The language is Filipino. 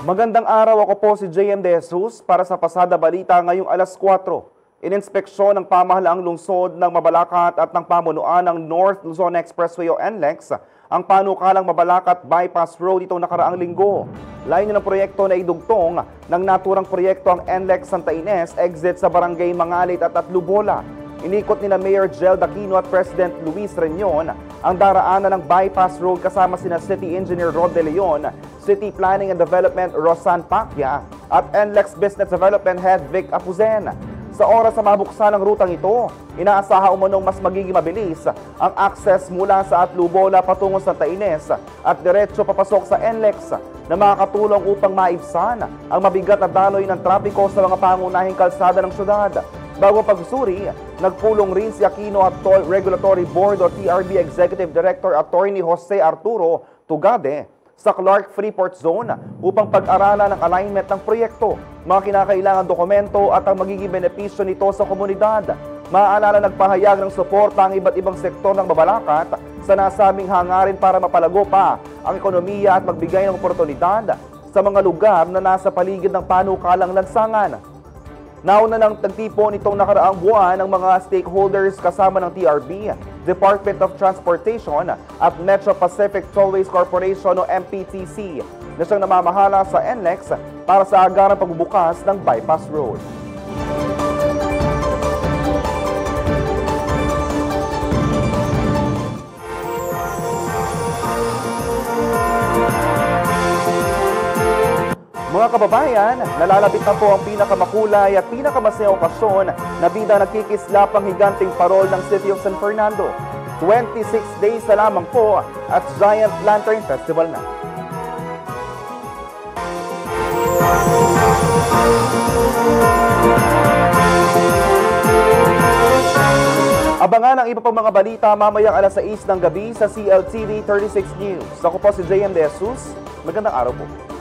Magandang araw, ako po si JM De Jesus para sa Pasada Balita ngayong alas 4. Ininspeksyon ng pamahalaang lungsod ng Mabalacat at ng pamunuan ng North Luzon Expressway o NLEX ang panukalang Mabalacat Bypass Road itong nakaraang linggo. Layo ng proyekto na idugtong ng naturang proyekto ang NLEX Santa Ines exit sa Barangay Mangalit at Atlubola. Inikot nila Mayor Jel Daquino at President Luis Reñon ang daraanan ng bypass road kasama sina City Engineer Rod De Leon, City Planning and Development Rosan Pacquiao at NLEX Business Development Head Vic Apuzen. Sa oras sa mabuksan ng rutang ito, inaasaha umanong mas magiging mabilis ang access mula sa Atlubola patungo sa Santa Ines at diretso papasok sa NLEX na makakatulong upang maibsan ang mabigat na daloy ng trapiko sa mga pangunahing kalsada ng syudad. Bago pagsuri, nagpulong rin si Aquino at Toll Regulatory Board o TRB Executive Director Attorney Jose Arturo Tugade sa Clark Freeport Zone upang pag-aralan ang alignment ng proyekto, mga kinakailangan dokumento at ang magiging benepisyo nito sa komunidad. Maaalala nagpahayag ng suporta ang iba't ibang sektor ng Mabalacat sa nasabing hangarin para mapalago pa ang ekonomiya at magbigay ng oportunidad sa mga lugar na nasa paligid ng panukalang lansangan. Nauna nang tagtipon itong nakaraang buwan ng mga stakeholders kasama ng TRB, Department of Transportation at Metro Pacific Tollways Corporation o MPTC na siyang namamahala sa NLEX para sa agarang pagbubukas ng bypass road. Mga kababayan, nalalapit na po ang pinakamakulay at pinakamasayang okasyon na bida nagkikislapang higanting parol ng City of San Fernando. 26 days na lamang po at Giant Lantern Festival na. Abangan ang iba pang mga balita mamayang alas 6 ng gabi sa CLTV 36 News. Ako po si JM De Jesus. Magandang araw po.